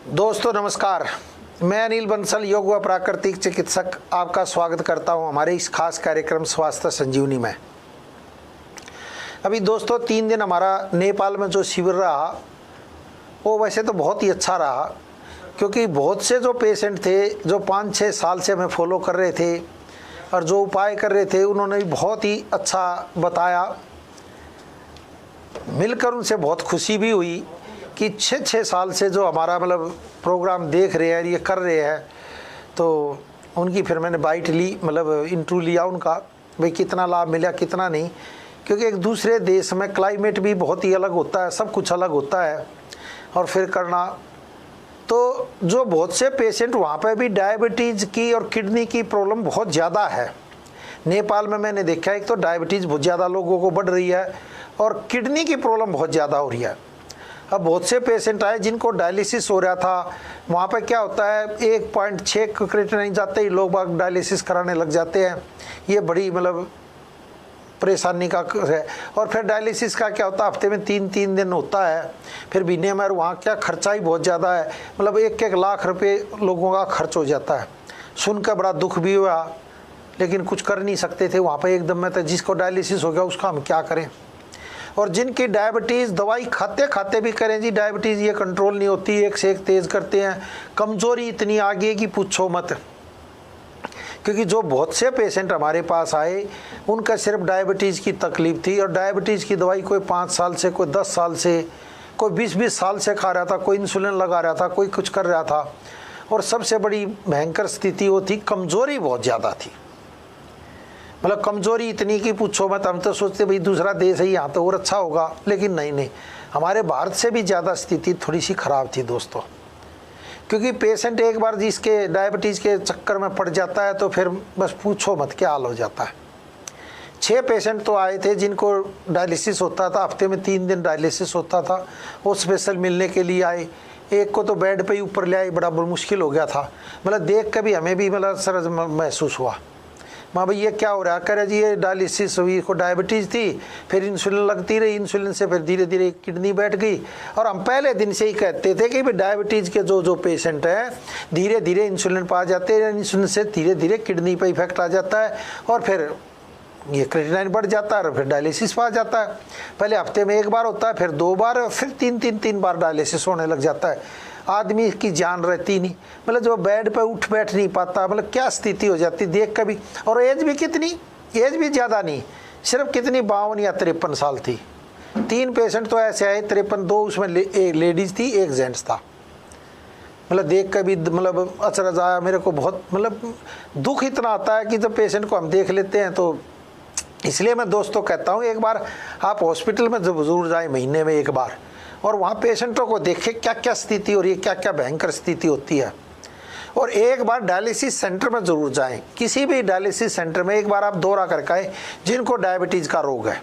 दोस्तों नमस्कार, मैं अनिल बंसल योग व प्राकृतिक चिकित्सक आपका स्वागत करता हूं हमारे इस खास कार्यक्रम स्वास्थ्य संजीवनी में। अभी दोस्तों 3 दिन हमारा नेपाल में जो शिविर रहा वो वैसे तो बहुत ही अच्छा रहा, क्योंकि बहुत से जो पेशेंट थे जो 5-6 साल से हमें फॉलो कर रहे थे और जो उपाय कर रहे थे उन्होंने भी बहुत ही अच्छा बताया। मिलकर उनसे बहुत खुशी भी हुई कि 6 साल से जो हमारा प्रोग्राम देख रहे हैं, ये कर रहे हैं, तो उनकी फिर मैंने बाइट ली, इंटरव्यू लिया उनका, भाई कितना लाभ मिला कितना नहीं, क्योंकि एक दूसरे देश में क्लाइमेट भी बहुत ही अलग होता है, सब कुछ अलग होता है और फिर करना। तो जो बहुत से पेशेंट वहाँ पे भी डायबिटीज़ की और किडनी की प्रॉब्लम बहुत ज़्यादा है। नेपाल में मैंने देखा एक तो डायबिटीज़ बहुत ज़्यादा लोगों को बढ़ रही है और किडनी की प्रॉब्लम बहुत ज़्यादा हो रही है। अब बहुत से पेशेंट आए जिनको डायलिसिस हो रहा था, वहाँ पे क्या होता है 1.6 क्रिएटिनिन जाते ही लोग बाग डायलिसिस कराने लग जाते हैं। ये बड़ी परेशानी का है। और फिर डायलिसिस का क्या होता है, हफ्ते में 3 दिन होता है, फिर महीने में वहाँ क्या खर्चा ही बहुत ज़्यादा है, 1-1 लाख रुपये लोगों का खर्च हो जाता है। सुनकर बड़ा दुख भी हुआ, लेकिन कुछ कर नहीं सकते थे वहाँ पर एकदम में। तो जिसको डायलिसिस हो गया उसका हम क्या करें। और जिनकी डायबिटीज़ दवाई खाते खाते भी करें जी, डायबिटीज़ ये कंट्रोल नहीं होती, एक से एक तेज़ करते हैं, कमज़ोरी इतनी आ गई कि पूछो मत। क्योंकि जो बहुत से पेशेंट हमारे पास आए उनका सिर्फ डायबिटीज़ की तकलीफ़ थी और डायबिटीज़ की दवाई कोई 5 साल से, कोई 10 साल से, कोई 20-20 साल से खा रहा था, कोई इंसुलिन लगा रहा था, कोई कुछ कर रहा था। और सबसे बड़ी भयंकर स्थिति वो थी, कमज़ोरी बहुत ज़्यादा थी। कमज़ोरी इतनी कि पूछो मत। हम तो सोचते भाई दूसरा देश है यहाँ तो और अच्छा होगा, लेकिन नहीं, हमारे भारत से भी ज़्यादा स्थिति थोड़ी सी ख़राब थी दोस्तों। क्योंकि पेशेंट एक बार जिसके डायबिटीज़ के चक्कर में पड़ जाता है तो फिर बस पूछो मत क्या हाल हो जाता है। 6 पेशेंट तो आए थे जिनको डायलिसिस होता था, हफ्ते में 3 दिन डायलिसिस होता था। वो स्पेशल मिलने के लिए आए। एक को तो बेड पे ही ऊपर ले आए, बड़ा मुश्किल हो गया था। देख कर भी हमें भी सरस महसूस हुआ, माँ भाई ये क्या हो रहा है। करे जी ये डायलिसिस हुई, को डायबिटीज़ थी, फिर इंसुलिन लगती रही, इंसुलिन से फिर धीरे धीरे किडनी बैठ गई। और हम पहले दिन से ही कहते थे कि भाई डायबिटीज़ के जो पेशेंट हैं धीरे धीरे इंसुलिन पा जाते हैं, इंसुलिन से धीरे धीरे किडनी पर इफेक्ट आ जाता है और फिर ये क्रिएटिनिन बढ़ जाता है और फिर डायलिसिस पा जाता है। पहले हफ्ते में 1 बार होता है, फिर 2 बार, फिर 3 बार डायलिसिस होने लग जाता है। आदमी की जान रहती नहीं, जो बेड पे उठ बैठ नहीं पाता, क्या स्थिति हो जाती देख कभी। और एज भी कितनी, एज भी ज़्यादा नहीं, सिर्फ कितनी 52 या 53 साल थी। 3 पेशेंट तो ऐसे आए 53, 2 उसमें एक लेडीज़ थी, एक जेंट्स था। देख कर भी अचरज आया मेरे को, बहुत दुख इतना आता है कि जब पेशेंट को हम देख लेते हैं। तो इसलिए मैं दोस्तों कहता हूँ एक बार आप हॉस्पिटल में ज़रूर जाएँ, महीने में 1 बार, और वहाँ पेशेंटों को देखें क्या क्या स्थिति हो रही है, क्या क्या भयंकर स्थिति होती है। और एक बार डायलिसिस सेंटर में ज़रूर जाएं, किसी भी डायलिसिस सेंटर में एक बार आप दौरा करके आए जिनको डायबिटीज़ का रोग है।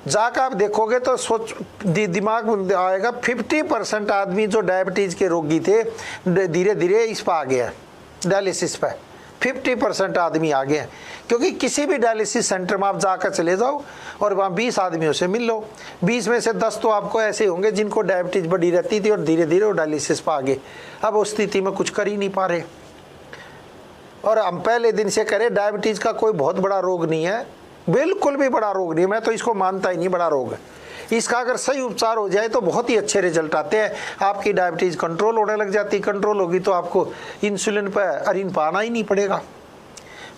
जाकर आप देखोगे तो सोच दिमाग में आएगा 50% आदमी जो डायबिटीज़ के रोगी थे धीरे धीरे इस पर आ गया, डायलिसिस पर 50% आदमी आ गए हैं। क्योंकि किसी भी डायलिसिस सेंटर में आप जाकर चले जाओ और वहाँ 20 आदमियों से मिल लो, 20 में से 10 तो आपको ऐसे होंगे जिनको डायबिटीज़ बढ़ी रहती थी और धीरे धीरे वो डायलिसिस पर आ गए। अब उस स्थिति में कुछ कर ही नहीं पा रहे। और हम पहले दिन से करें, डायबिटीज़ का कोई बहुत बड़ा रोग नहीं है, बिल्कुल भी बड़ा रोग नहीं है। मैं तो इसको मानता ही नहीं बड़ा रोग है। इसका अगर सही उपचार हो जाए तो बहुत ही अच्छे रिजल्ट आते हैं। आपकी डायबिटीज़ कंट्रोल होने लग जाती, कंट्रोल होगी तो आपको इंसुलिन पर अरिन पाना ही नहीं पड़ेगा।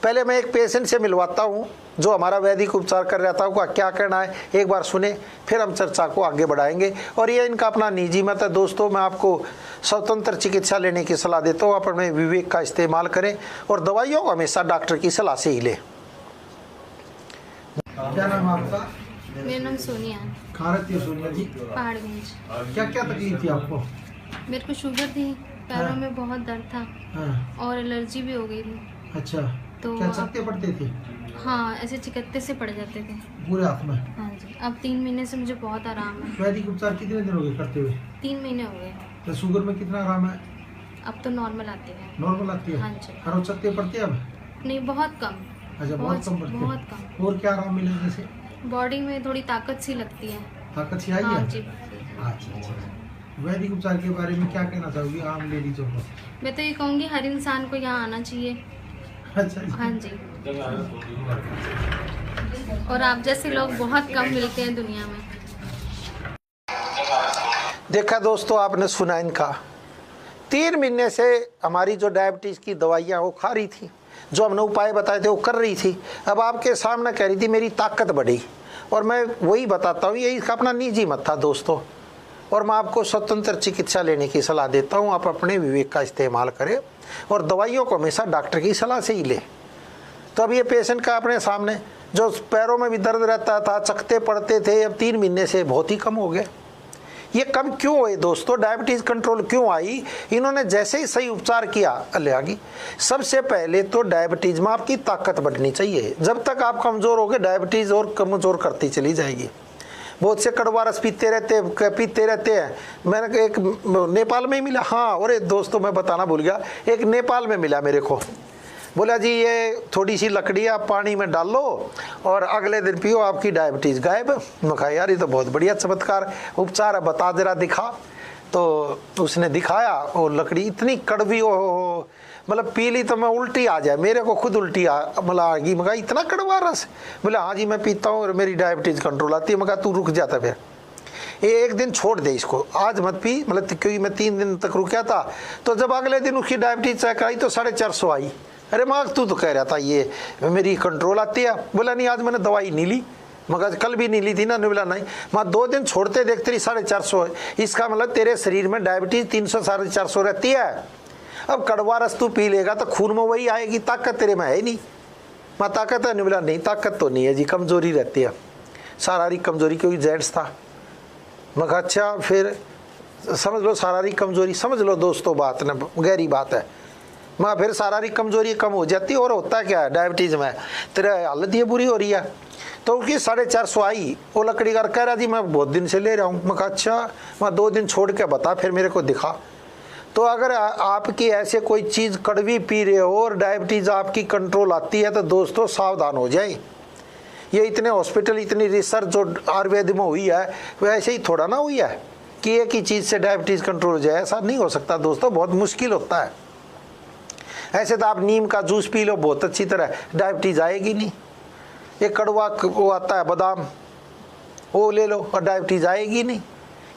पहले मैं एक पेशेंट से मिलवाता हूँ जो हमारा वैदिक उपचार कर रहा था, उसका क्या करना है एक बार सुने, फिर हम चर्चा को आगे बढ़ाएंगे। और ये इनका अपना निजी मत है दोस्तों। मैं आपको स्वतंत्र चिकित्सा लेने की सलाह देता हूँ, आप अपने विवेक का इस्तेमाल करें और दवाइयों को हमेशा डॉक्टर की सलाह से ही लें। क्या नाम है आपका? मेरा नाम सोनिया। कहाँ रहती है सोनिया जी? पहाड़गंज। क्या क्या तकलीफ थी आपको? मेरे को शुगर थी, पैरों में बहुत दर्द था और एलर्जी भी हो गई थी। अच्छा, तो क्या चकत्ते पड़ते थे? हाँ, ऐसे चिकत्ते से पड़ जाते थे पूरे हाथ में। हाँ जी, अब 3 महीने से मुझे बहुत आराम है। वैदिक उपचार कितने दिन हो गए करते हुए? 3 महीने हो गए। तो शुगर में कितना आराम है? अब तो नॉर्मल आती है। नॉर्मल आती है? हाँ जी। और चकत्ते पड़ते हैं अब? नहीं, बहुत कम। अच्छा, बहुत कम पड़ते हैं। बहुत कम। और क्या आराम मिले जैसे? बॉडी में थोड़ी ताकत सी लगती है। ताकत सी आई है? हाँ जी। अच्छा। वैदिक उपचार के बारे में क्या कहना चाहोगी आम लेडीजों को? मैं तो ये कहूँगी हर इंसान को यहाँ आना चाहिए। अच्छा जी। हाँ जी। और आप जैसे लोग बहुत कम मिलते हैं दुनिया में। देखा दोस्तों, आपने सुना इनका। 3 महीने से हमारी जो डायबिटीज़ की दवाइयाँ वो खा रही थी, जो हमने उपाय बताए थे वो कर रही थी। अब आपके सामने कह रही थी मेरी ताकत बढ़ी, और मैं वही बताता हूँ, ये इसका अपना निजी मत था दोस्तों, और मैं आपको स्वतंत्र चिकित्सा लेने की सलाह देता हूँ। आप अपने विवेक का इस्तेमाल करें और दवाइयों को हमेशा डॉक्टर की सलाह से ही लें। तो अब ये पेशेंट का अपने सामने, जो पैरों में भी दर्द रहता था, चकते पड़ते थे, अब 3 महीने से बहुत ही कम हो गए। ये कम क्यों हुए दोस्तों? डायबिटीज़ कंट्रोल क्यों आई? इन्होंने जैसे ही सही उपचार किया अलग। सबसे पहले तो डायबिटीज़ में आपकी ताकत बढ़नी चाहिए। जब तक आप कमज़ोर होगे, डायबिटीज़ और कमज़ोर करती चली जाएगी। बहुत से कड़वा रस पीते रहते हैं। मैंने एक नेपाल में ही मिला, हाँ, और दोस्तों मैं बताना भूल गया, एक नेपाल में मिला मेरे को। बोला जी ये थोड़ी सी लकड़ी आप पानी में डाल लो और अगले दिन पियो, आपकी डायबिटीज़ गायब। मैं कहा यार ये तो बहुत बढ़िया चमत्कार उपचार है, बता जरा दिखा। तो उसने दिखाया, वो लकड़ी इतनी कड़वी हो, मतलब पी ली तो मैं उल्टी आ जाए, मेरे को खुद उल्टी मतलब आ गई। मैं कहा इतना कड़वा रस? बोला हाँ जी मैं पीता हूँ और मेरी डायबिटीज़ कंट्रोल आती है। मैं कहा तू रुक जाता फिर, ये एक दिन छोड़ दे इसको, आज मत पी। मतलब क्योंकि मैं 3 दिन तक रुका था, तो जब अगले दिन उसकी डायबिटीज़ चेक आई तो 450 आई। अरे माँ तू तो कह रहा था ये मेरी कंट्रोल आती है। बोला नहीं आज मैंने दवाई नहीं ली। मगर कल भी नहीं ली थी ना? बोला नहीं। मैं 2 दिन छोड़ते देखते रही 450। इसका मतलब तेरे शरीर में डायबिटीज़ 300 450 रहती है। अब कड़वा रस तू पी लेगा तो खून में वही आएगी, ताकत तेरे में है ही नहीं। मैं ताकत है? नहीं। बोला नहीं ताकत तो नहीं है जी, कमज़ोरी रहती है, शारीरिक कमज़ोरी, क्योंकि जेंट्स था। मैं कहा अच्छा फिर समझ लो शारीरिक कमज़ोरी, समझ लो दोस्तों बात ना, गहरी बात है। मैं फिर शारीरिक कमज़ोरी कम हो जाती है, और होता क्या है डायबिटीज़ में तेरा हालत ये बुरी हो रही है। तो उसकी 450 आई। वो लकड़ी का कह रहा जी मैं बहुत दिन से ले रहा हूँ। मैं कहा अच्छा, मैं 2 दिन छोड़ के बता फिर मेरे को दिखा। तो अगर आपकी ऐसे कोई चीज़ कड़वी पी रहे हो और डायबिटीज़ आपकी कंट्रोल आती है तो दोस्तों सावधान हो जाए। ये इतने हॉस्पिटल, इतनी रिसर्च जो आयुर्वेद में हुई है वो ऐसे ही थोड़ा ना हुई है कि एक ही चीज़ से डायबिटीज़ कंट्रोल हो जाए। ऐसा नहीं हो सकता दोस्तों, बहुत मुश्किल होता है। ऐसे तो आप नीम का जूस पी लो बहुत अच्छी तरह, डायबिटीज़ आएगी नहीं। एक कड़वा वो आता है बादाम, वो ले लो और डायबिटीज़ आएगी नहीं,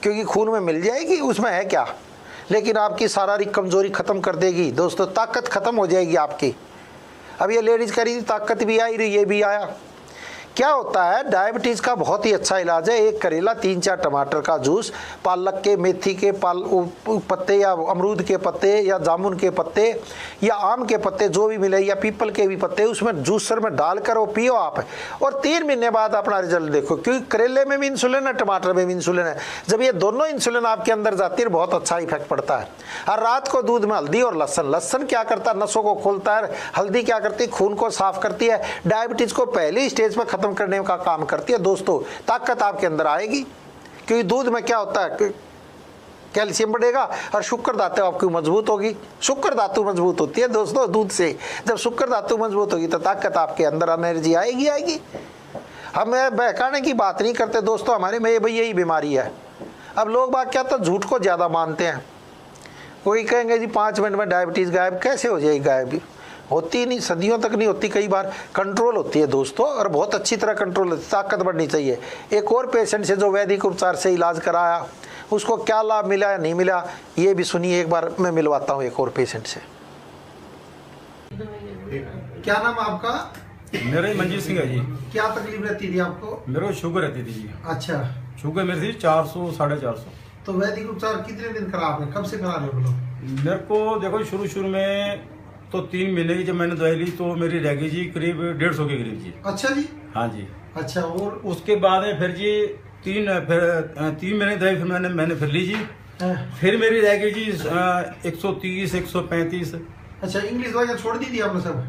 क्योंकि खून में मिल जाएगी, उसमें है क्या। लेकिन आपकी शारीरिक कमज़ोरी ख़त्म कर देगी दोस्तों, ताकत ख़त्म हो जाएगी आपकी। अब ये लेडीज़ कह रही थी ताकत भी आई रही, ये भी आया। क्या होता है डायबिटीज़ का बहुत ही अच्छा इलाज है, 1 करेला 3-4 टमाटर का जूस, पालक के, मेथी के पत्ते या अमरूद के पत्ते या जामुन के पत्ते या आम के पत्ते जो भी मिले, या पीपल के भी पत्ते, उसमें जूसर में डालकर वो पियो आप, और 3 महीने बाद अपना रिजल्ट देखो। क्योंकि करेले में भी इंसुलिन है, टमाटर में भी इंसुलिन है। जब ये दोनों इंसुलिन आपके अंदर जाती है बहुत अच्छा इफेक्ट पड़ता है। और रात को दूध में हल्दी और लहसुन क्या करता है, नसों को खोलता है। हल्दी क्या करती है, खून को साफ करती है, डायबिटीज़ को पहली स्टेज पर खत्म करने का काम करती है दोस्तों। ताकत आपके अंदर आएगी, क्योंकि दूध में क्या होता है, कैल्शियम बढ़ेगा और शुक्र धातु आपकी मजबूत होगी। शुक्र धातु मजबूत होती है दोस्तों दूध से। जब शुक्र धातु मजबूत होगी तो ताकत आपके अंदर, एनर्जी आएगी। हम बहकाने की बात नहीं करते दोस्तों, हमारे में भाई यही बीमारी है। अब लोग बात क्या, तो झूठ को ज़्यादा मानते हैं। कोई कहेंगे जी 5 मिनट में डायबिटीज़ गायब, कैसे हो जाएगी गायब? होती नहीं, सदियों तक नहीं होती, कई बार कंट्रोल होती है दोस्तों, और बहुत अच्छी तरह कंट्रोल होती है। ताकत बढ़नी चाहिए। एक और पेशेंट से जो वैदिक उपचार से इलाज कराया, उसको क्या लाभ मिला या नहीं मिला, ये भी सुनिए एक बार। मैं मिलवाता हूँ एक और पेशेंट से। क्या नाम आपका? मेरा मंजीत सिंह है जी। क्या तकलीफ रहती थी आपको? मेरे को शुगर रहती थी जी। अच्छा, शुगर मेरी थी 400 450। तो वैदिक उपचार कितने दिन करा आपने, कब से करा रहे हो लोग? मेरे को देखो शुरू में तो 3 महीने की जब मैंने दवाई ली तो मेरी रह गई जी करीब 150 के करीब जी। अच्छा जी। हाँ जी। अच्छा, और उसके बाद में फिर जी 3 महीने दवाई फिर मैंने फिर ली जी। फिर मेरी रह गई जी 130 135। अच्छा, इंग्लिश दवाइयाँ छोड़ दी थी आपने सब?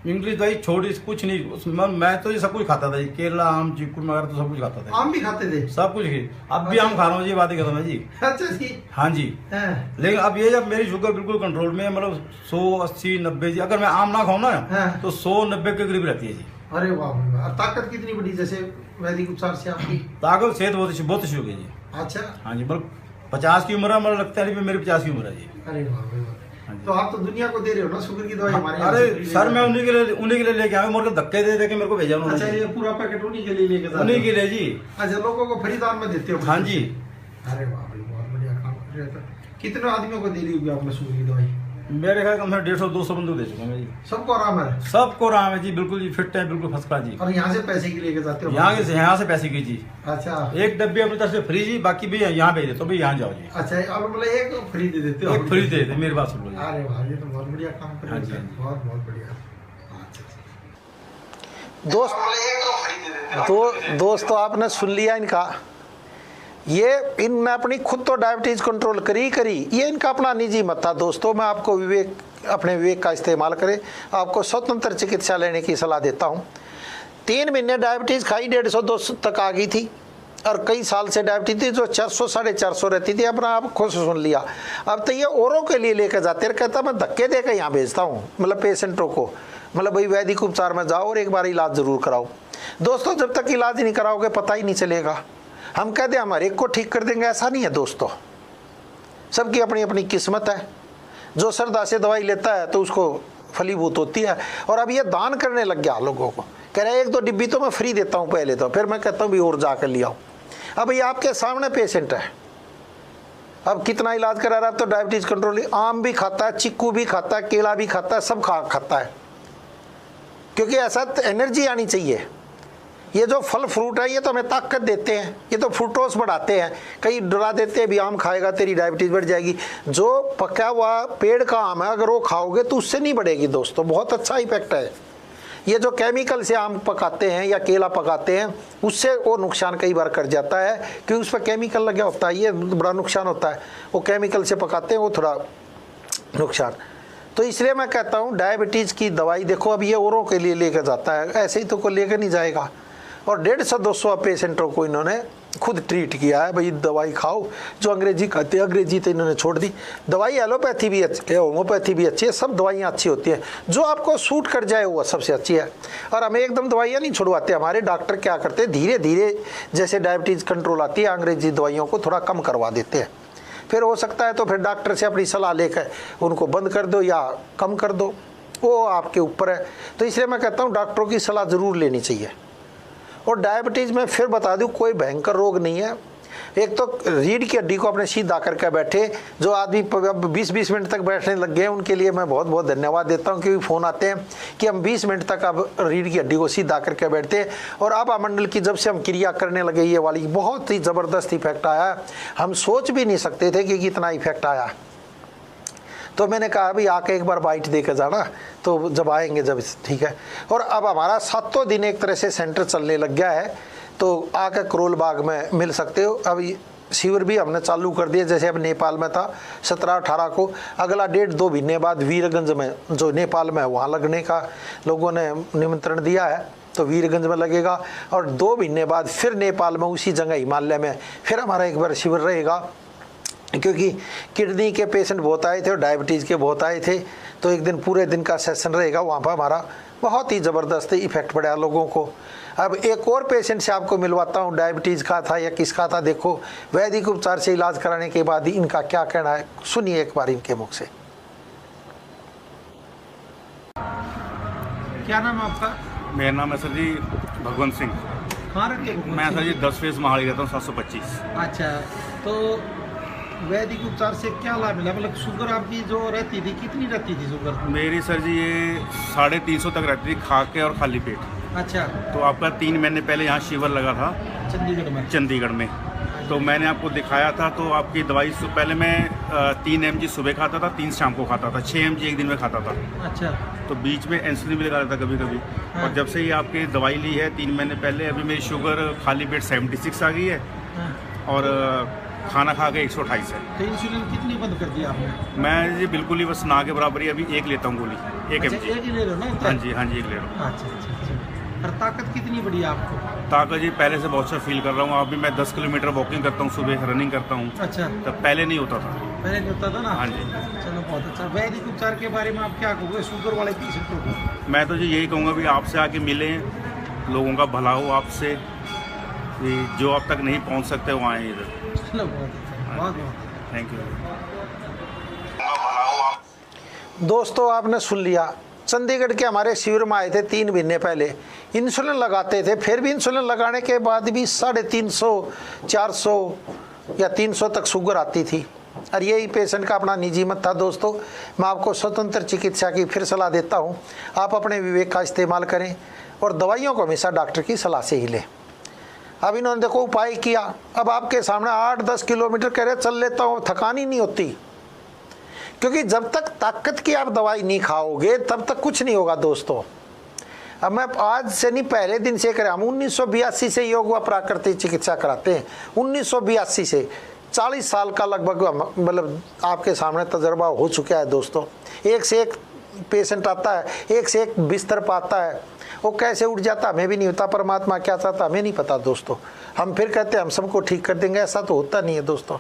इंग्लिश दवाई छोड़ी कुछ नहीं, मैं तो ये सब कुछ खाता था जी, केला आम चीकू वगैरह तो सब कुछ खाता था। आम भी खाते थे? सब कुछ ही, अब भी आम खा रहा हूँ जी, बात ही खत्म है जी। अच्छा जी। हाँ जी। लेकिन अब ये जब मेरी शुगर बिल्कुल कंट्रोल में, मतलब 100 80 90 जी, अगर मैं आम ना खाऊं ना तो 100 90 के करीब रहती है जी। अरे वाह। ताकत कितनी बड़ी जैसे वैदिक उपचार से आपकी? ताकत सेहत बहुत अच्छी हो गई जी। अच्छा। हाँ जी, मतलब 50 की उम्र है, मतलब लगता है मेरी 50 की उम्र है जी। अरे वाह, तो आप तो दुनिया को दे रहे हो ना शुगर की दवाई हमारे यहाँ अरे से सर मैं उन्हीं के लिए लेके आया, मेरे को धक्के दे दे के मेरे को भेजा उन्होंने। अच्छा, ये पूरा पैकेट उन्हीं के लिए लेके जाते हो? उन्हीं के लिए जी। अच्छा, लोगों को फ्री दान में देते हो? हाँ जी। अरे वाह भाई, बहुत बढ़िया काम कर रहे हो। कितने आदमियों को दे दी होगी आपने शुगर की दवाई? मेरे ख्याल कम से 150-200 बंदे दे चुके हैं जी। सबको आराम है? सबको आराम है जी, बिल्कुल जी, फिट है, बिल्कुल फर्स्ट क्लास जी। और यहाँ से पैसे की लेके जाते हो? यहाँ से पैसे की जी। अच्छा, एक डब्बे अपनी तरफ से फ्री जी, बाकी भी यहाँ भेज देते, तो भी यहाँ जाओ जी। अच्छा, अब मतलब एक फ्री दे देते हो? एक फ्री दे देते, मेरी बात सुन लो जी। अरे वाह, ये तो बहुत बढ़िया काम कर रहे हो, बहुत बहुत बढ़िया। दोस्तों आपने सुन लिया इनका, ये इनने अपनी खुद तो डायबिटीज कंट्रोल करी, ये इनका अपना निजी मत था दोस्तों। मैं आपको अपने विवेक का इस्तेमाल करें, आपको स्वतंत्र चिकित्सा लेने की सलाह देता हूँ। 3 महीने डायबिटीज खाई, 150-200 तक आ गई थी, और कई साल से डायबिटीज थी जो 400-450 रहती थी। अपना आप खुद सुन लिया। अब तो ये औरों के लिए लेकर जाते हैं, कहता मैं धक्के देकर यहाँ भेजता हूँ, मतलब पेशेंटों को, मतलब भाई वैदिक उपचार में जाओ और एक बार इलाज जरूर कराओ। दोस्तों जब तक इलाज नहीं कराओगे पता ही नहीं चलेगा। हम कहते हैं हम हर एक को ठीक कर देंगे, ऐसा नहीं है दोस्तों। सबकी अपनी अपनी किस्मत है। जो श्रद्धा से दवाई लेता है तो उसको फलीभूत होती है। और अब ये दान करने लग गया लोगों को, कह रहे 1-2 डिब्बी तो मैं फ्री देता हूँ पहले, तो फिर मैं कहता हूँ भी और जाकर ले आओ। अब ये आपके सामने पेशेंट है, अब कितना इलाज करा रहा है, तो डायबिटीज कंट्रोल, आम भी खाता है, चिक्कू भी खाता है, केला भी खाता है, सब खाता है, क्योंकि ऐसा एनर्जी आनी चाहिए। ये जो फल फ्रूट है ये तो हमें ताकत देते हैं, ये तो फ्रूटोस बढ़ाते हैं। कई डरा देते हैं भी आम खाएगा तेरी डायबिटीज बढ़ जाएगी। जो पका हुआ पेड़ का आम है अगर वो खाओगे तो उससे नहीं बढ़ेगी दोस्तों, बहुत अच्छा इफेक्ट है। ये जो केमिकल से आम पकाते हैं या केला पकाते हैं उससे वो नुकसान कई बार कर जाता है, क्योंकि उस पर केमिकल लगा होता है, ये बड़ा नुकसान होता है। वो केमिकल से पकाते हैं वो थोड़ा नुकसान। तो इसलिए मैं कहता हूँ डायबिटीज़ की दवाई देखो, अब ये औरों के लिए लेकर जाता है, ऐसे ही तो कोई लेकर नहीं जाएगा। और 150-200 पेशेंटों को इन्होंने खुद ट्रीट किया है, भाई दवाई खाओ। जो अंग्रेजी खाते हैं, अंग्रेजी तो इन्होंने छोड़ दी। दवाई एलोपैथी भी अच्छी है, होम्योपैथी भी अच्छी है, सब दवाइयाँ अच्छी होती हैं। जो आपको सूट कर जाए वो सबसे अच्छी है। और हमें एकदम दवाइयाँ नहीं छुड़वाते, हमारे डॉक्टर क्या करते हैं, धीरे धीरे जैसे डायबिटीज़ कंट्रोल आती है अंग्रेजी दवाइयों को थोड़ा कम करवा देते हैं। फिर हो सकता है तो फिर डॉक्टर से अपनी सलाह लेकर उनको बंद कर दो या कम कर दो, वो आपके ऊपर है। तो इसलिए मैं कहता हूँ डॉक्टरों की सलाह ज़रूर लेनी चाहिए। और डायबिटीज़ में फिर बता दूं कोई भयंकर रोग नहीं है। एक तो रीढ़ की हड्डी को अपने सीधा करके बैठे, जो आदमी 20-20 मिनट तक बैठने लग गए उनके लिए मैं बहुत बहुत धन्यवाद देता हूं, क्योंकि फ़ोन आते हैं कि हम 20 मिनट तक अब रीढ़ की हड्डी को सीधा करके बैठते हैं। और आभामंडल की जब से हम क्रिया करने लगे ये वाली बहुत ही ज़बरदस्त इफेक्ट आया, हम सोच भी नहीं सकते थे कि कितना इफेक्ट आया। तो मैंने कहा अभी आके एक बार बाइट दे कर जाना, तो जब आएंगे जब ठीक है। और अब हमारा 7 दिन एक तरह से सेंटर चलने लग गया है, तो आकर करोल बाग में मिल सकते हो। अब शिविर भी हमने चालू कर दिया, जैसे अब नेपाल में था 17-18 को, अगला डेट 2 महीने बाद वीरगंज में जो नेपाल में है वहाँ लगने का लोगों ने निमंत्रण दिया है, तो वीरगंज में लगेगा। और 2 महीने बाद फिर नेपाल में उसी जगह हिमालय में फिर हमारा एक बार शिविर रहेगा, क्योंकि किडनी के पेशेंट बहुत आए थे और डायबिटीज़ के बहुत आए थे। तो एक दिन पूरे दिन का सेशन रहेगा, वहाँ पर हमारा बहुत ही ज़बरदस्त इफेक्ट पड़ा लोगों को। अब एक और पेशेंट से आपको मिलवाता हूँ, डायबिटीज़ का था या किसका था, देखो वैदिक उपचार से इलाज कराने के बाद इनका क्या कहना है, सुनिए एक बार इनके मुख से। क्या नाम है आपका? मेरा नाम है सर जी भगवंत सिंह। कहाँ रहते हैं? मैं सर जी 10 फेज मोहाली रहता हूँ, 725। अच्छा, तो वैदिक उपचार से क्या लाभ मिला? मतलब शुगर आपकी जो रहती थी कितनी रहती थी शुगर? मेरी सर जी ये 350 तक रहती थी खा के और खाली पेट। अच्छा, तो आपका 3 महीने पहले यहाँ शिविर लगा था चंडीगढ़ में, तो मैंने आपको दिखाया था। तो आपकी दवाई पहले मैं 3 mg सुबह खाता था, 3 शाम को खाता था, 6 mg एक दिन में खाता था। अच्छा, तो बीच में इंसुलिन भी लगा रहा था कभी कभी। हाँ। और जब से ही आपकी दवाई ली है 3 महीने पहले, अभी मेरी शुगर खाली पेट 76 आ गई है। हाँ। और खाना खा के 128 है। तो इंसुलिन कितनी बंद कर दिया आपने? मैं जी बिल्कुल ही बस ना के बराबर ही अभी 1 लेता हूँ गोली, 1 अच्छा, mg। एक ही ले रहे हो ना? हाँ जी 1 ले रहा हूँ। अच्छा अच्छा अच्छा। और ताकत कितनी बढ़ी आपको? ताकत जी पहले से बहुत अच्छा फील कर रहा हूँ। अभी मैं 10 किलोमीटर वॉकिंग करता हूँ, सुबह रनिंग करता हूँ। अच्छा, तब पहले नहीं होता था। पहले नहीं होता था ना? हाँ जी। चलो बहुत अच्छा। वैदिक उपचार के बारे में आप क्या कहोगे शुगर वाले पेशेंटों को? मैं तो जी यही कहूँगा भी आपसे आके मिलें, लोगों का भला हो आपसे, जो अब तक नहीं पहुँच सकते वो आए इधर। चलो बहुत अच्छा। Thank you. दोस्तों आपने सुन लिया, चंडीगढ़ के हमारे शिविर में आए थे 3 महीने पहले, इंसुलिन लगाते थे, फिर भी इंसुलिन लगाने के बाद भी 350, 400 या 300 तक शुगर आती थी। और यही पेशेंट का अपना निजी मत था। दोस्तों मैं आपको स्वतंत्र चिकित्सा की फिर सलाह देता हूँ, आप अपने विवेक का इस्तेमाल करें और दवाइयों को हमेशा डॉक्टर की सलाह से ही लें। अब इन्होंने देखो उपाय किया, अब आपके सामने 8-10 किलोमीटर कह रहे चल लेता हूँ, थकान ही नहीं होती, क्योंकि जब तक ताकत की आप दवाई नहीं खाओगे तब तक कुछ नहीं होगा। दोस्तों अब मैं आज से नहीं, पहले दिन से करें, हम 1982 से योग व प्राकृतिक चिकित्सा कराते हैं। 1982 से 40 साल का लगभग मतलब आपके सामने तजर्बा हो चुका है। दोस्तों एक से एक पेशेंट आता है, एक से एक बिस्तर पर आता है, वो कैसे उठ जाता हमें भी नहीं होता, परमात्मा क्या चाहता हमें नहीं पता। दोस्तों हम फिर कहते हैं हम सबको ठीक कर देंगे, ऐसा तो होता नहीं है। दोस्तों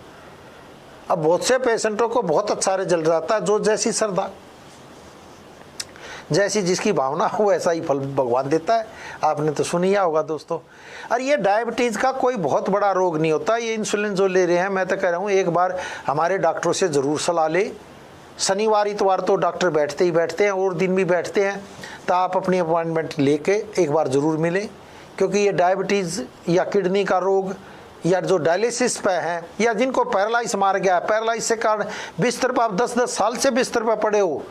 अब बहुत से पेशेंटों को बहुत अच्छा रिजल्ट आता है, जो जैसी श्रद्धा, जैसी जिसकी भावना हो वैसा ही फल भगवान देता है। आपने तो सुनिया होगा दोस्तों। और ये डायबिटीज़ का कोई बहुत बड़ा रोग नहीं होता। ये इंसुलिन जो ले रहे हैं, मैं तो कह रहा हूँ एक बार हमारे डॉक्टरों से ज़रूर सलाह ले। शनिवार इतवार तो डॉक्टर बैठते ही बैठते हैं और दिन भी बैठते हैं, तो आप अपनी अपॉइंटमेंट लेके एक बार ज़रूर मिलें, क्योंकि ये डायबिटीज़ या किडनी का रोग या जो डायलिसिस पे हैं या जिनको पैरालाइज मार गया, पैरालाइज से कारण बिस्तर पर आप 10-10 साल से बिस्तर पर पड़े हो,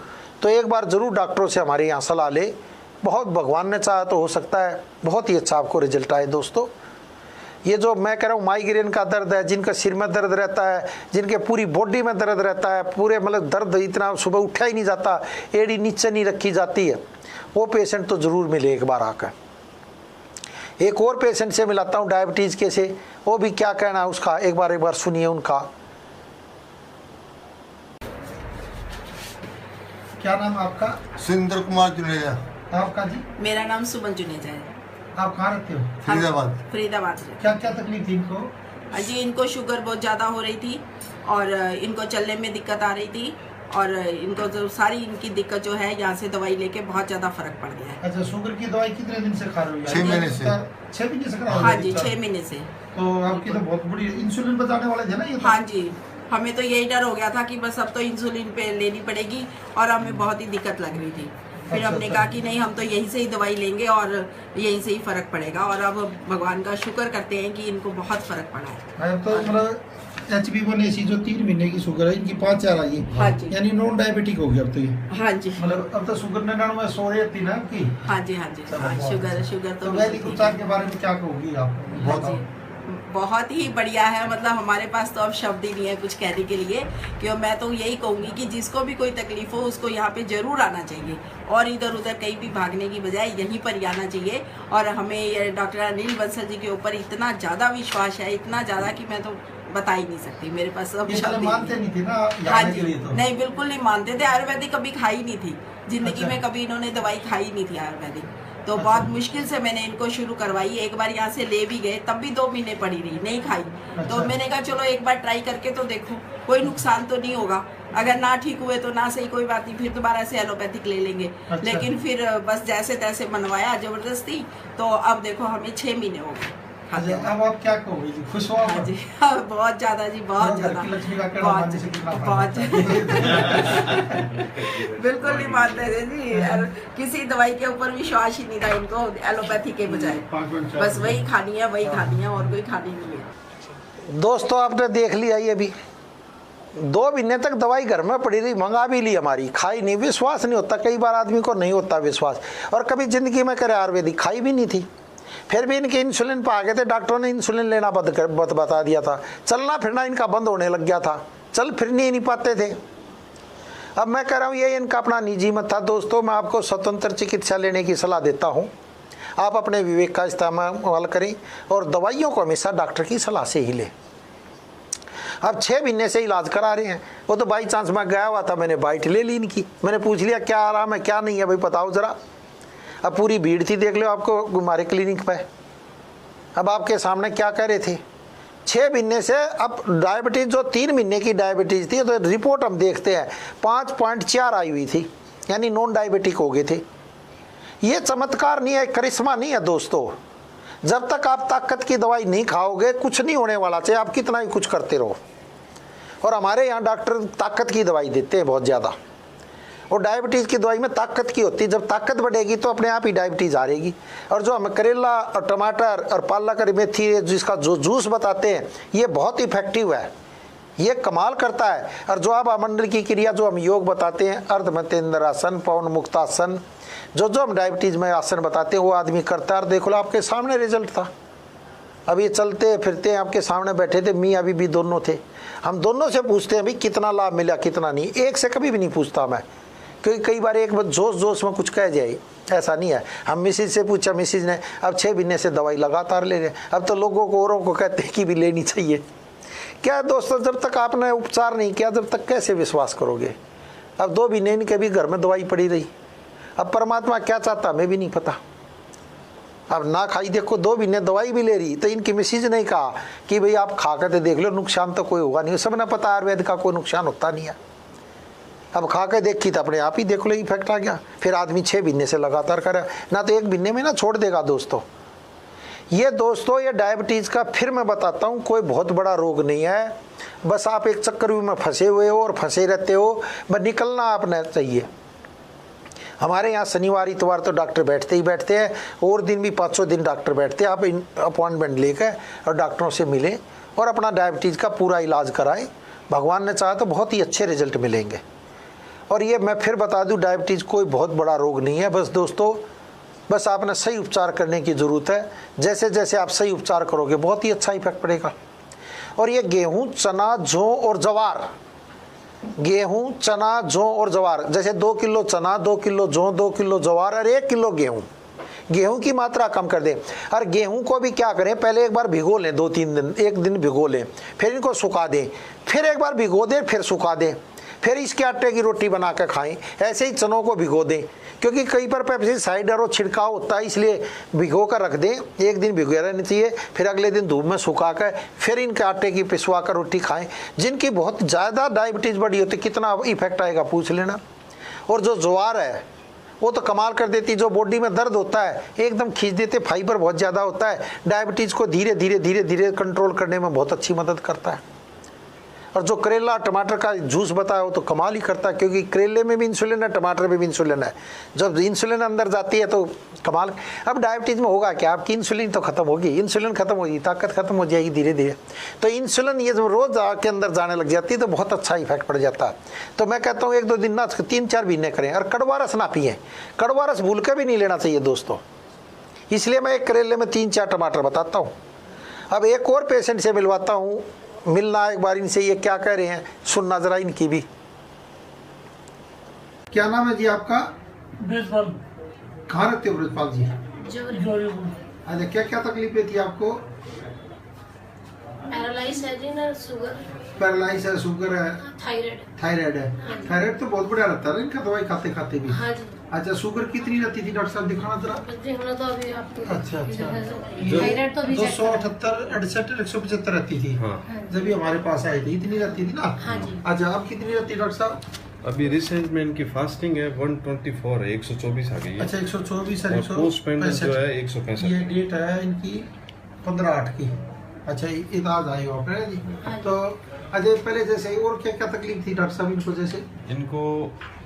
तो एक बार ज़रूर डॉक्टरों से हमारे यहाँ सलाह ले। बहुत भगवान ने चाहा तो हो सकता है बहुत ही अच्छा आपको रिजल्ट आए। दोस्तों ये जो मैं कह रहा हूँ माइग्रेन का दर्द है, जिनका सिर में दर्द रहता है, जिनके पूरी बॉडी में दर्द रहता है, पूरे मतलब दर्द इतना सुबह उठा ही नहीं जाता, एड़ी नीचे नहीं रखी जाती है, वो पेशेंट तो ज़रूर मिले एक बार आकर। एक और पेशेंट से मिलाता हूँ डायबिटीज़ के से, वो भी क्या कहना है उसका, एक बार सुनिए उनका। क्या नाम आपका? सुरेंद्र कुमार जुनेजा। आपका जी? मेरा नाम सुमन जुनेजा है। आप कहाँ रहते हो? फरीदाबाद। फरीदाबाद से। क्या क्या तकलीफ थी इनको? जी इनको शुगर बहुत ज़्यादा हो रही थी और इनको चलने में दिक्कत आ रही थी और इनको जो सारी इनकी दिक्कत जो है यहाँ से दवाई लेके बहुत ज़्यादा फर्क पड़ गया है। अच्छा, शुगर की दवाई कितने दिन से खा रहे हो? 6 महीने से। 6 महीने से खा रहे हो? हाँ जी 6 महीने से। तो आपकी तो बहुत बड़ी इंसुलिन बचाने वाले थे ना ये तो? हाँ जी, हमें तो यही डर हो गया था कि बस अब तो इंसुलिन पे लेनी पड़ेगी और हमें बहुत ही दिक्कत लग रही थी। फिर हमने कहा कि नहीं, हम तो यहीं से ही दवाई लेंगे और यहीं से ही फर्क पड़ेगा। और अब भगवान का शुक्र करते हैं कि इनको बहुत फर्क पड़ा है। अब तो मतलब HB1AC जो 3 महीने की शुगर है, इनकी 5-4 आई है। हाँ जी, यानी नॉन डायबिटिक हो गया अब तो ये। हाँ जी, मतलब अब तो शुगर 99 100 रहती ना आपकी। हाँ जी, हाँ जी, शुगर तो वैदिक उपचार के बारे में क्या कहोगी आप? हाँ जी, बहुत ही बढ़िया है। मतलब हमारे पास तो अब शब्द ही नहीं है कुछ कहने के लिए, क्यों मैं तो यही कहूँगी कि जिसको भी कोई तकलीफ हो उसको यहाँ पे जरूर आना चाहिए और इधर उधर कहीं भी भागने की बजाय यहीं पर ही आना चाहिए। और हमें डॉक्टर अनिल बंसल जी के ऊपर इतना ज़्यादा विश्वास है, इतना ज़्यादा कि मैं तो बता ही नहीं सकती। मेरे पास अब शब्द मानते नहीं थे ना? हाँ जी, नहीं बिल्कुल नहीं मानते थे। आयुर्वेदिक कभी खाई नहीं थी जिंदगी में, कभी इन्होंने दवाई खाई नहीं थी आयुर्वेदिक। तो बहुत मुश्किल से मैंने इनको शुरू करवाई। एक बार यहाँ से ले भी गए, तब भी 2 महीने पड़ी रही, नहीं खाई। तो मैंने कहा चलो एक बार ट्राई करके तो देखो, कोई नुकसान तो नहीं होगा। अगर ना ठीक हुए तो ना सही, कोई बात नहीं, फिर दोबारा से एलोपैथिक ले लेंगे। लेकिन फिर बस जैसे तैसे मनवाया जबरदस्ती, तो अब देखो हमें 6 महीने हो गए। अब आप क्या कहोगे जी? खुश हो आप? जी हाँ, बहुत ज्यादा जी, बहुत ज्यादा, बहुत बिल्कुल नहीं मानते थे जी। और किसी दवाई के ऊपर विश्वास ही नहीं था इनको, एलोपैथी के बजाय बस वही खानी है, वही खानी है और कोई खानी नहीं है। दोस्तों आपने देख लिया, ये भी 2 महीने तक दवाई घर में पड़ी रही, मंगा भी ली हमारी, खाई नहीं। विश्वास नहीं होता, कई बार आदमी को नहीं होता विश्वास, और कभी जिंदगी में करे आयुर्वेदिक खाई भी नहीं थी। फिर भी इनके इंसुलिन पर आ गए थे, डॉक्टरों ने इंसुलिन लेना बता दिया था, चलना फिरना इनका बंद होने लग गया था, चल फिर नहीं पाते थे। अब मैं कह रहा हूँ ये इनका अपना निजी मत था। दोस्तों मैं आपको स्वतंत्र चिकित्सा लेने की सलाह देता हूँ, आप अपने विवेक का इस्तेमाल करें और दवाइयों को हमेशा डॉक्टर की सलाह से ही लें। अब 6 महीने से इलाज करा रहे हैं। वो तो बाई चांस मैं गया हुआ था, मैंने बाइट ले ली इनकी, मैंने पूछ लिया क्या आराम है क्या नहीं है भाई बताओ ज़रा। अब पूरी भीड़ थी, देख लो आपको हमारे क्लिनिक पे। अब आपके सामने क्या कह रहे थे, 6 महीने से अब डायबिटीज़ जो 3 महीने की डायबिटीज़ थी, तो रिपोर्ट हम देखते हैं 5.4 आई हुई थी, यानी नॉन डायबिटिक हो गए थे। ये चमत्कार नहीं है, करिश्मा नहीं है दोस्तों। जब तक आप ताकत की दवाई नहीं खाओगे कुछ नहीं होने वाला, चाहे आप कितना ही कुछ करते रहो। और हमारे यहाँ डॉक्टर ताकत की दवाई देते हैं बहुत ज़्यादा, और डायबिटीज़ की दवाई में ताकत की होती है। जब ताकत बढ़ेगी तो अपने आप ही डायबिटीज़ आ रहेगी। और जो हम करेला और टमाटर और पालक और मेथी जिसका जो जूस बताते हैं, ये बहुत इफेक्टिव है, ये कमाल करता है। और जो आप आमंडल की क्रिया जो हम योग बताते हैं, अर्धमतेंद्र आसन, पवन मुक्तासन, जो हम डायबिटीज़ में आसन बताते हैं वो आदमी करता है। और देख लो आपके सामने रिजल्ट था। अब ये चलते फिरते हैं, आपके सामने बैठे थे, मियाँ भी दोनों थे। हम दोनों से पूछते हैं भाई कितना लाभ मिला कितना नहीं, एक से कभी भी नहीं पूछता मैं, क्योंकि कई बार एक बार जोश में कुछ कह जाए, ऐसा नहीं है। हम मिसिज से पूछा, मिसिज ने अब 6 महीने से दवाई लगातार ले रहे हैं। अब तो लोगों को औरों को कहते हैं कि भी लेनी चाहिए। क्या दोस्तों, जब तक आपने उपचार नहीं किया तब तक कैसे विश्वास करोगे। अब 2 महीने इनके भी घर में दवाई पड़ी रही। अब परमात्मा क्या चाहता हमें भी नहीं पता। अब ना खाई, देखो 2 महीने दवाई भी ले रही, तो इनकी मिसिज ने कहा कि भाई आप खा कर देख लो, नुकसान तो कोई होगा नहीं। सबने पता आयुर्वेद का कोई नुकसान होता नहीं है। अब खा के देखी तो अपने आप ही देख लो इफेक्ट आ गया। फिर आदमी 6 महीने से लगातार करे ना, तो 1 महीने में ना छोड़ देगा दोस्तों। ये डायबिटीज़ का फिर मैं बताता हूँ, कोई बहुत बड़ा रोग नहीं है। बस आप एक चक्रव्यूह में फंसे हुए हो और फंसे रहते हो, बस निकलना आपने चाहिए। हमारे यहाँ शनिवार इतवार तो डॉक्टर बैठते ही बैठते हैं, और दिन भी 500 दिन डॉक्टर बैठते हैं। आप अपॉइंटमेंट लेकर और डॉक्टरों से मिलें और अपना डायबिटीज़ का पूरा इलाज कराएं। भगवान ने चाहा तो बहुत ही अच्छे रिजल्ट मिलेंगे। और ये मैं फिर बता दूं, डायबिटीज़ कोई बहुत बड़ा रोग नहीं है। बस दोस्तों, बस आपने सही उपचार करने की ज़रूरत है। जैसे जैसे आप सही उपचार करोगे बहुत ही अच्छा इफेक्ट पड़ेगा। और ये गेहूँ, चना, जौ और जवार, गेहूँ, चना, जौ और जवार, जैसे 2 किलो चना, 2 किलो जौ, 2 किलो जवार और 1 किलो गेहूँ। गेहूं की मात्रा कम कर दें। और गेहूं को भी क्या करें, पहले एक बार भिगो लें, 2-3 दिन, 1 दिन भिगो लें, फिर इनको सुखा दें, फिर एक बार भिगो दें, फिर सुखा दें, फिर इसके आटे की रोटी बना कर खाएं। ऐसे ही चनों को भिगो दें, क्योंकि कई पर पेस्टिसाइड और छिड़काव होता है, इसलिए भिगो कर रख दें। 1 दिन भिगो रहनी चाहिए, फिर अगले दिन धूप में सुखा कर फिर इनके आटे की पिसवा कर रोटी खाएं। जिनकी बहुत ज़्यादा डायबिटीज़ बढ़ी होती, कितना इफेक्ट आएगा पूछ लेना। और जो ज्वार है वो तो कमाल कर देती, जो बॉडी में दर्द होता है एकदम खींच देते, फाइबर बहुत ज़्यादा होता है, डायबिटीज़ को धीरे धीरे कंट्रोल करने में बहुत अच्छी मदद करता है। और जो करेला टमाटर का जूस बताया वो तो कमाल ही करता है, क्योंकि करेले में भी इंसुलिन है, टमाटर में भी इंसुलिन है। जब इंसुलिन अंदर जाती है तो कमाल। अब डायबिटीज़ में होगा क्या, आपकी इंसुलिन तो खत्म होगी, इंसुलिन खत्म होगी, ताकत खत्म हो जाएगी धीरे धीरे। तो इंसुलिन ये जब रोज़ के अंदर जाने लग जाती है तो बहुत अच्छा इफेक्ट पड़ जाता है। तो मैं कहता हूँ 1-2 दिन ना, 3-4 महीने करें। और कड़वा रस ना पिए, कड़वा रस भूल के भी नहीं लेना चाहिए दोस्तों। इसलिए मैं एक करेले में 3-4 टमाटर बताता हूँ। अब एक और पेशेंट से मिलवाता हूँ, मिलना एक बार इनसे, ये क्या कह रहे हैं सुनना जरा इनकी भी। क्या नाम है जी आपका? ब्रजपाल। कहाँ रहते हो ब्रजपाल जी? जोरी। अच्छा, क्या तकलीफें थी आपको? पैरालाइज है जी ना, शुगर, पैरालाइज है, शुगर है, थायराइड है। थायराइड तो बहुत बढ़िया रहता है इनका, दवाई खाते खाते भी। हाँ जी। अच्छा, शुगर कितनी रहती थी डॉक्टर साहब, दिखाना जरा। तो अभी आपको अच्छा थायराइड तो अभी 268, 175 रहती थी जब भी हमारे पास आई थी, इतनी रहती थी ना? हाँ जी। अच्छा, अब कितनी रहती है डॉक्टर साहब? अभी रिसेंट में इनकी फास्टिंग है 124 है, 124 आ गई है। अच्छा, 124 है, पोस्टपेंडेंट जो है 165। ये डेट है इनकी 15/8 की। अच्छा, इलाज आई हो जी। तो अजय पहले जैसे और क्या क्या तकलीफ थी डॉक्टर साहब इनको? जैसे इनको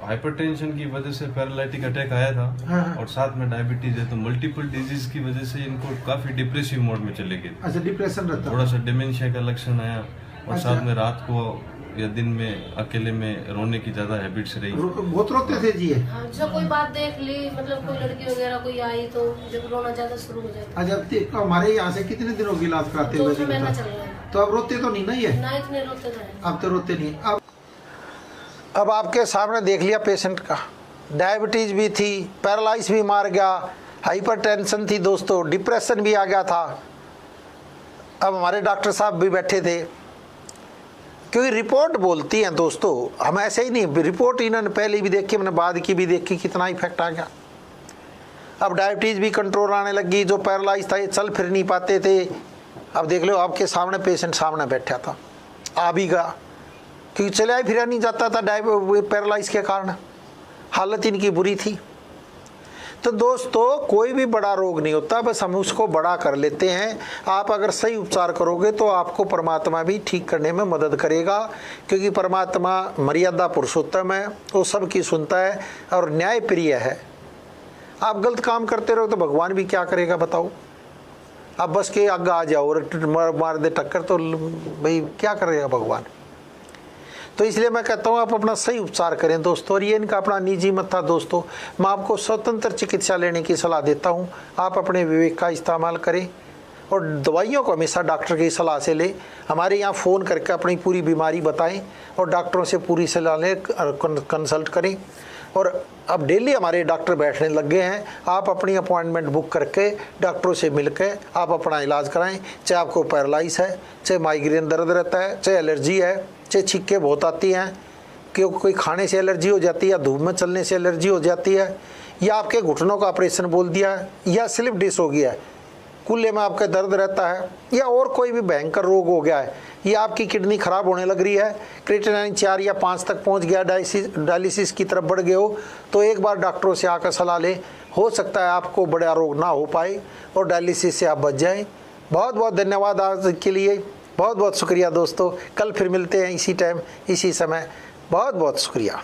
हाइपरटेंशन की वजह से पैरालिटिक अटैक आया था। हाँ। और साथ में डायबिटीज है, तो मल्टीपल डिजीज की वजह से इनको काफी डिप्रेसिव मोड में चले गए। अच्छा, डिप्रेशन रहता, थोड़ा सा डिमेंशिया का लक्षण आया। और अच्छा। साथ में रात को या दिन में अकेले में रोने की ज्यादा हैबिट्स रही। बहुत रोते थे जी? जब कोई बात देख ली, मतलब कोई लड़की वगैरह कोई आई तो जब रोना ज्यादा शुरू हो जाता। अच्छा, हमारे यहाँ से कितने दिनों की इलाज कराते हुए? 2 महीना चल रहा है। तो अब रोते तो नहीं ना ये? ना, इतने रोते तो नहीं। अब तो रोते नहीं। अब आपके सामने देख लिया पेशेंट का, डायबिटीज भी थी, पैरालाइज भी मार गया, हाइपरटेंशन थी दोस्तों, डिप्रेशन भी आ गया था। अब हमारे डॉक्टर साहब भी बैठे थे, क्योंकि रिपोर्ट बोलती हैं दोस्तों, हम ऐसे ही नहीं, रिपोर्ट इन्होंने पहले भी देखी, मैंने बाद की भी देखी, कितना इफेक्ट आ गया। अब डायबिटीज़ भी कंट्रोल आने लगी, जो पैरालाइज था ये चल फिर नहीं पाते थे। अब देख लो आपके सामने पेशेंट सामने बैठा था, आ भी गया, क्योंकि चला फिर नहीं जाता था पैरालाइज के कारण, हालत इनकी बुरी थी। तो दोस्तों कोई भी बड़ा रोग नहीं होता, बस हम उसको बड़ा कर लेते हैं। आप अगर सही उपचार करोगे तो आपको परमात्मा भी ठीक करने में मदद करेगा, क्योंकि परमात्मा मर्यादा पुरुषोत्तम है, वो सबकी सुनता है और न्याय प्रिय है। आप गलत काम करते रहो तो भगवान भी क्या करेगा बताओ। आप बस के आगे आ जाओ और मार दे टक्कर तो भाई क्या करेगा भगवान। तो इसलिए मैं कहता हूँ आप अपना सही उपचार करें दोस्तों, और ये इनका अपना निजी मत था दोस्तों। मैं आपको स्वतंत्र चिकित्सा लेने की सलाह देता हूँ, आप अपने विवेक का इस्तेमाल करें और दवाइयों को हमेशा डॉक्टर की सलाह से लें। हमारे यहाँ फ़ोन करके अपनी पूरी बीमारी बताएं और डॉक्टरों से पूरी सलाह लें, कंसल्ट करें। और अब डेली हमारे डॉक्टर बैठने लग गए हैं, आप अपनी अपॉइंटमेंट बुक करके डॉक्टरों से मिलकर आप अपना इलाज कराएं। चाहे आपको पैरालाइज है, चाहे माइग्रेन दर्द रहता है, चाहे एलर्जी है, चाहे छिक्के बहुत आती हैं, क्योंकि कोई खाने से एलर्जी हो जाती है, या धूप में चलने से एलर्जी हो जाती है, या आपके घुटनों का ऑपरेशन बोल दिया है, या स्लिप डिस्क हो गया है, कूल्हे में आपका दर्द रहता है, या और कोई भी भयंकर रोग हो गया है, या आपकी किडनी खराब होने लग रही है, क्रिएटिनिन 4 या 5 तक पहुंच गया, डायलिसिस की तरफ बढ़ गए हो, तो एक बार डॉक्टरों से आकर सलाह लें। हो सकता है आपको बड़ा रोग ना हो पाए और डायलिसिस से आप बच जाएं। बहुत बहुत धन्यवाद आज के लिए, बहुत बहुत शुक्रिया दोस्तों। कल फिर मिलते हैं इसी टाइम इसी समय। बहुत बहुत शुक्रिया।